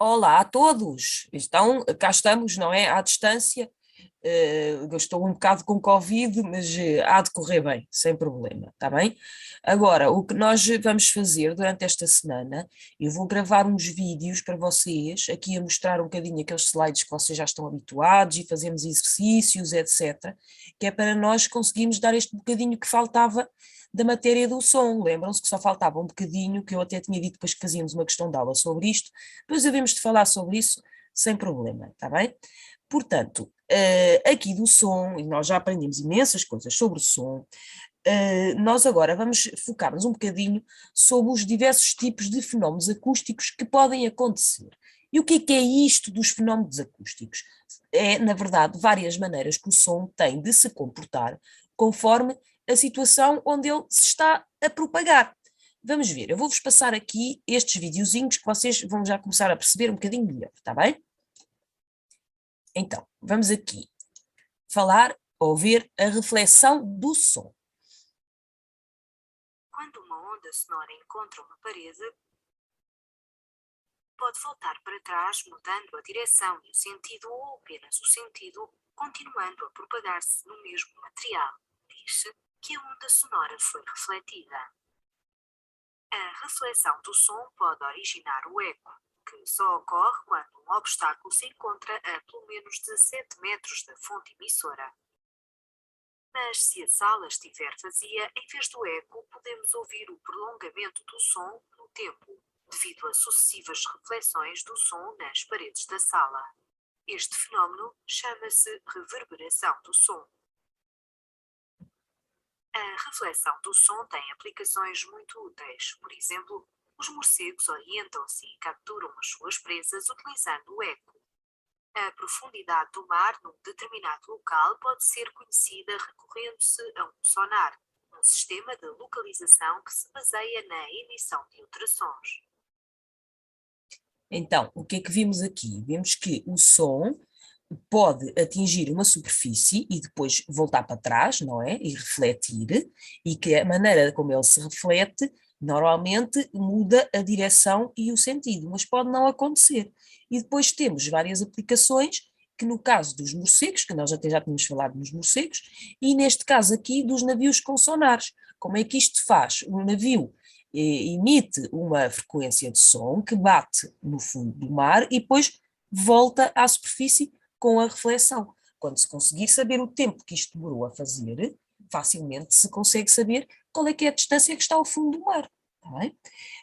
Olá a todos, então cá estamos, não é? À distância, eu estou um bocado com Covid, mas há de correr bem, sem problema, está bem? Agora, o que nós vamos fazer durante esta semana, eu vou gravar uns vídeos para vocês, aqui a mostrar um bocadinho aqueles slides que vocês já estão habituados e fazemos exercícios, etc., que é para nós conseguirmos dar este bocadinho que faltava da matéria do som. Lembram-se que só faltava um bocadinho, que eu até tinha dito depois que fazíamos uma questão de aula sobre isto, depois havemos de falar sobre isso sem problema, está bem? Portanto, aqui do som, e nós já aprendemos imensas coisas sobre o som, nós agora vamos focar-nos um bocadinho sobre os diversos tipos de fenómenos acústicos que podem acontecer. E o que é isto dos fenómenos acústicos? É, na verdade, várias maneiras que o som tem de se comportar conforme a situação onde ele se está a propagar. Vamos ver, eu vou-vos passar aqui estes videozinhos que vocês vão já começar a perceber um bocadinho melhor, está bem? Então, vamos aqui falar ou ver a reflexão do som. Quando uma onda sonora encontra uma parede, pode voltar para trás mudando a direção e o sentido ou apenas o sentido, continuando a propagar-se no mesmo material. Diz-se que a onda sonora foi refletida. A reflexão do som pode originar o eco, que só ocorre quando um obstáculo se encontra a pelo menos 17 metros da fonte emissora. Mas se a sala estiver vazia, em vez do eco, podemos ouvir o prolongamento do som no tempo, devido a sucessivas reflexões do som nas paredes da sala. Este fenómeno chama-se reverberação do som. A reflexão do som tem aplicações muito úteis. Por exemplo, os morcegos orientam-se e capturam as suas presas utilizando o eco. A profundidade do mar num determinado local pode ser conhecida recorrendo-se a um sonar, um sistema de localização que se baseia na emissão de ultrassons. Então, o que é que vimos aqui? Vimos que o som pode atingir uma superfície e depois voltar para trás, não é? E refletir, e que a maneira como ele se reflete normalmente muda a direção e o sentido, mas pode não acontecer. E depois temos várias aplicações, que no caso dos morcegos, que nós até já tínhamos falado nos morcegos, e neste caso aqui dos navios com sonares. Como é que isto faz? Um navio emite uma frequência de som que bate no fundo do mar e depois volta à superfície com a reflexão. Quando se conseguir saber o tempo que isto demorou a fazer, facilmente se consegue saber qual é que é a distância que está ao fundo do mar. Tá bem?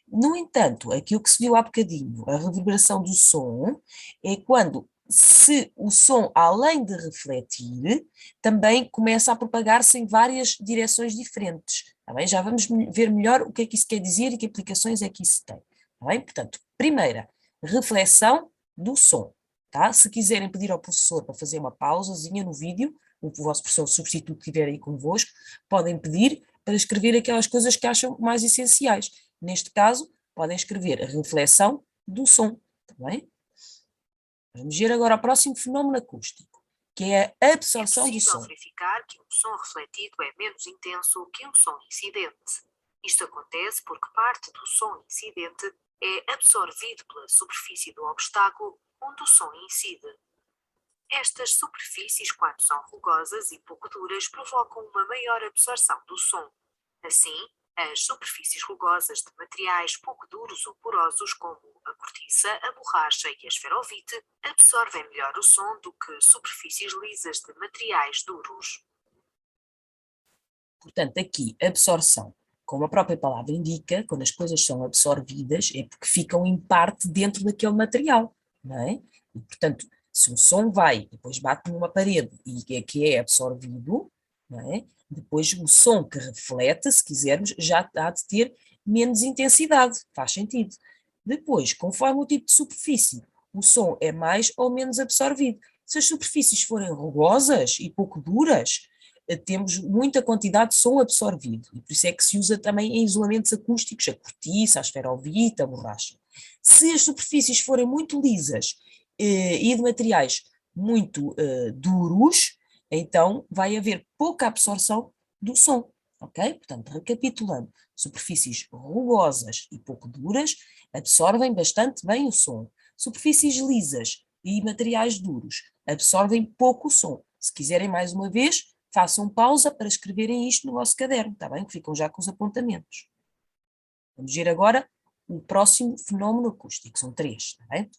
No entanto, aquilo que se viu há bocadinho, a reverberação do som, é quando se o som, além de refletir, também começa a propagar-se em várias direções diferentes. Tá bem? Já vamos ver melhor o que é que isso quer dizer e que aplicações é que isso tem. Tá bem? Portanto, primeira, reflexão do som. Tá? Se quiserem pedir ao professor para fazer uma pausazinha no vídeo, o vosso professor substituto que estiver aí convosco, podem pedir para escrever aquelas coisas que acham mais essenciais. Neste caso, podem escrever a reflexão do som. Tá bem? Vamos ver agora o próximo fenómeno acústico, que é a absorção do som. É possível verificar que um som refletido é menos intenso que um som incidente. Isto acontece porque parte do som incidente é absorvido pela superfície do obstáculo onde o som incide. Estas superfícies, quando são rugosas e pouco duras, provocam uma maior absorção do som. Assim, as superfícies rugosas de materiais pouco duros ou porosos, como a cortiça, a borracha e a esferovite, absorvem melhor o som do que superfícies lisas de materiais duros. Portanto, aqui, absorção, como a própria palavra indica, quando as coisas são absorvidas, é porque ficam em parte dentro daquele material, não é? E, portanto, se o som vai e depois bate numa parede e que é absorvido, não é? Depois o som que reflete, se quisermos, já há de ter menos intensidade, faz sentido. Depois, conforme o tipo de superfície, o som é mais ou menos absorvido. Se as superfícies forem rugosas e pouco duras, temos muita quantidade de som absorvido, e por isso é que se usa também em isolamentos acústicos, a cortiça, a esferovite, a borracha. Se as superfícies forem muito lisas e de materiais muito duros, então vai haver pouca absorção do som, ok? Portanto, recapitulando, superfícies rugosas e pouco duras absorvem bastante bem o som. Superfícies lisas e materiais duros absorvem pouco o som. Se quiserem mais uma vez, façam pausa para escreverem isto no vosso caderno, está bem? Que ficam já com os apontamentos. Vamos ver agora o próximo fenómeno acústico, são 3, está bem?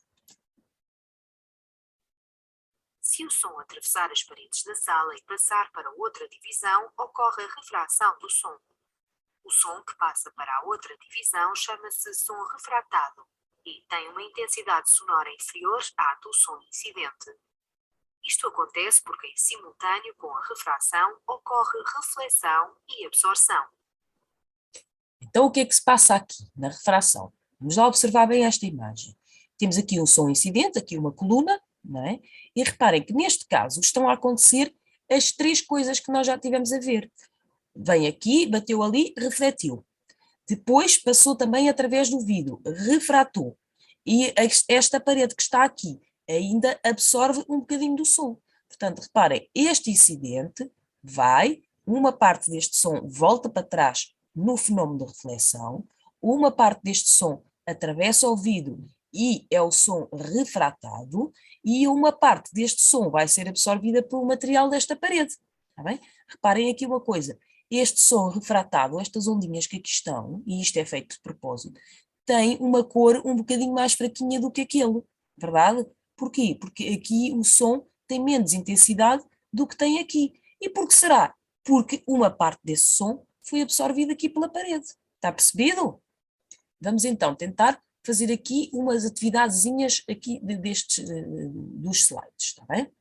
Se o som atravessar as paredes da sala e passar para outra divisão, ocorre a refração do som. O som que passa para a outra divisão chama-se som refratado e tem uma intensidade sonora inferior à do som incidente. Isto acontece porque, em simultâneo com a refração, ocorre reflexão e absorção. Então, o que é que se passa aqui, na refração? Vamos lá observar bem esta imagem. Temos aqui um som incidente, aqui uma coluna, não é? E reparem que, neste caso, estão a acontecer as 3 coisas que nós já tivemos a ver. Vem aqui, bateu ali, refletiu. Depois passou também através do vidro, refratou. E esta parede que está aqui ainda absorve um bocadinho do som. Portanto, reparem, este incidente uma parte deste som volta para trás no fenómeno de reflexão, uma parte deste som atravessa o vidro e é o som refratado, e uma parte deste som vai ser absorvida pelo material desta parede. Está bem? Reparem aqui uma coisa, este som refratado, estas ondinhas que aqui estão, e isto é feito de propósito, tem uma cor um bocadinho mais fraquinha do que aquele, verdade? Porquê? Porque aqui o som tem menos intensidade do que tem aqui. E por que será? Porque uma parte desse som foi absorvida aqui pela parede. Está percebido? Vamos então tentar fazer aqui umas atividadezinhas aqui dos slides, está bem?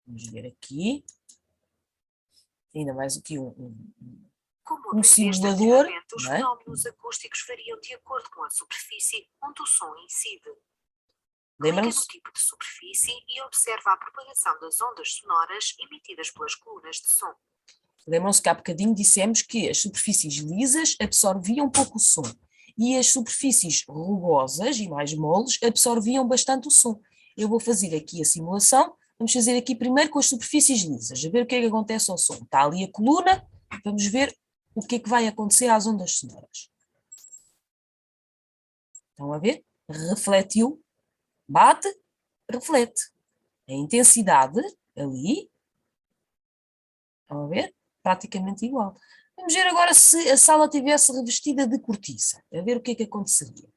Vamos ver aqui. Ainda mais aqui um simulador. Os não é? fenómenos acústicos variam de acordo com a superfície onde o som incide. Clica Lembram-se? no tipo de superfície e observa a propagação das ondas sonoras emitidas pelas colunas de som. Lembram-se que há bocadinho dissemos que as superfícies lisas absorviam pouco o som e as superfícies rugosas e mais moles absorviam bastante o som. Eu vou fazer aqui a simulação, vamos fazer aqui primeiro com as superfícies lisas, a ver o que é que acontece ao som. Está ali a coluna, vamos ver o que é que vai acontecer às ondas sonoras. Estão a ver? Refletiu, bate, reflete. A intensidade ali, estão a ver? Praticamente igual. Vamos ver agora se a sala tivesse revestida de cortiça, a ver o que é que aconteceria.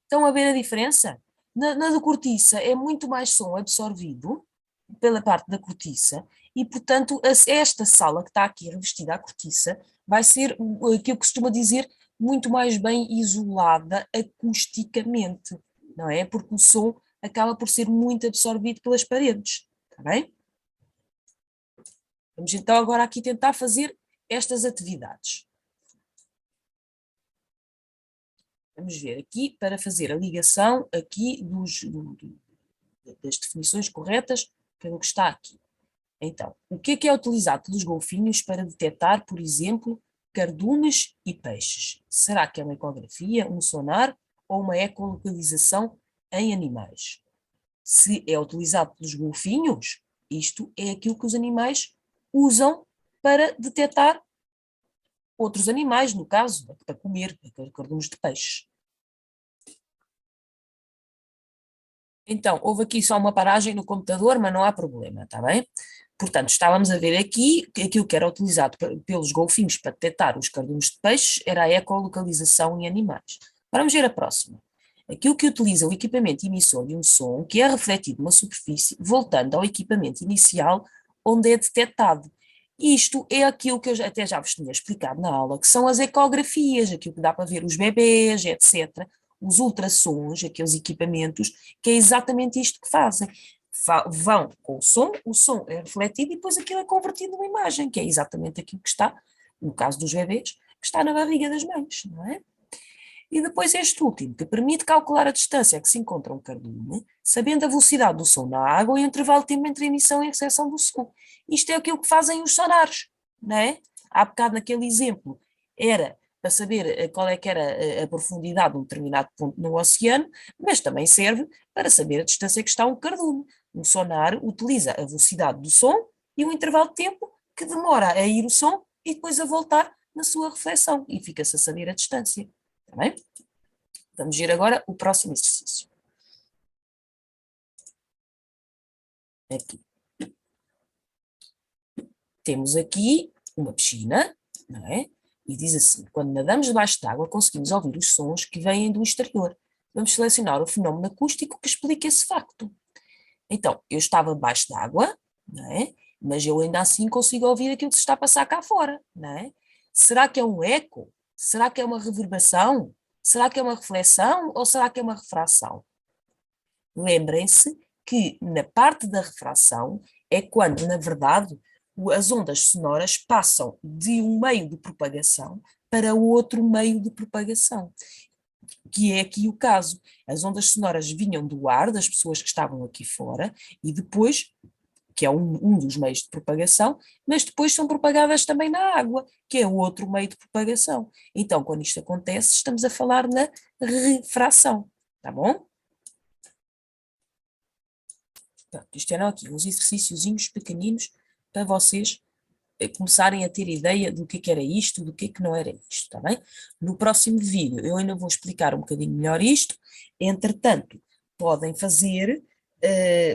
Estão a ver a diferença? Na de cortiça é muito mais som absorvido pela parte da cortiça e, portanto, esta sala que está aqui revestida à cortiça vai ser, aquilo que costuma dizer, muito mais bem isolada acusticamente, não é? Porque o som acaba por ser muito absorvido pelas paredes, está bem? Vamos então agora aqui tentar fazer estas atividades. Vamos ver aqui para fazer a ligação aqui das definições corretas pelo que está aqui. Então, o que é utilizado pelos golfinhos para detectar, por exemplo, cardumes e peixes? Será que é uma ecografia, um sonar ou uma ecolocalização em animais? Se é utilizado pelos golfinhos, isto é aquilo que os animais usam para detectar outros animais, no caso, para comer, cardumes de peixe. Então, houve aqui só uma paragem no computador, mas não há problema, está bem? Portanto, estávamos a ver aqui que aquilo que era utilizado pelos golfinhos para detectar os cardumes de peixe era a ecolocalização em animais. Agora vamos ver a próxima. Aquilo que utiliza o equipamento emissor de um som que é refletido numa superfície, voltando ao equipamento inicial onde é detectado. Isto é aquilo que eu até já vos tinha explicado na aula, que são as ecografias, aquilo que dá para ver os bebês, etc., os ultrassons, aqueles equipamentos, que é exatamente isto que fazem. Vão com o som é refletido e depois aquilo é convertido numa imagem, que é exatamente aquilo que está, no caso dos bebês, que está na barriga das mães, não é? E depois este último, que permite calcular a distância a que se encontra um cardume, sabendo a velocidade do som na água e o intervalo de tempo entre a emissão e a recepção do som. Isto é aquilo que fazem os sonares, não é? Há bocado naquele exemplo, era para saber qual é que era a profundidade de um determinado ponto no oceano, mas também serve para saber a distância que está um cardume. Um sonar utiliza a velocidade do som e o intervalo de tempo que demora a ir o som e depois a voltar na sua reflexão e fica-se a saber a distância. Está bem? Vamos ver agora o próximo exercício. Aqui. Temos aqui uma piscina, não é? E diz assim: quando nadamos debaixo d'água, conseguimos ouvir os sons que vêm do exterior. Vamos selecionar o fenómeno acústico que explica esse facto. Então, eu estava debaixo d'água, não é? Mas eu ainda assim consigo ouvir aquilo que se está a passar cá fora, não é? Será que é um eco? Será que é uma reverberação? Será que é uma reflexão ou será que é uma refração? Lembrem-se que na parte da refração é quando, na verdade, as ondas sonoras passam de um meio de propagação para outro meio de propagação, que é aqui o caso. As ondas sonoras vinham do ar, das pessoas que estavam aqui fora, e depois, que é um dos meios de propagação, mas depois são propagadas também na água, que é o outro meio de propagação. Então, quando isto acontece, estamos a falar na refração, tá bom? Pronto, isto eram aqui uns exercíciozinhos pequeninos para vocês começarem a ter ideia do que era isto, do que não era isto, está bem? No próximo vídeo eu ainda vou explicar um bocadinho melhor isto, entretanto, podem fazer,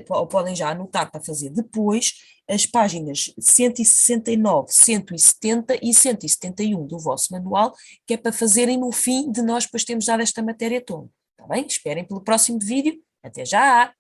ou podem já anotar para fazer depois, as páginas 169, 170 e 171 do vosso manual, que é para fazerem no fim de nós depois termos dado esta matéria toda, está bem? Esperem pelo próximo vídeo, até já!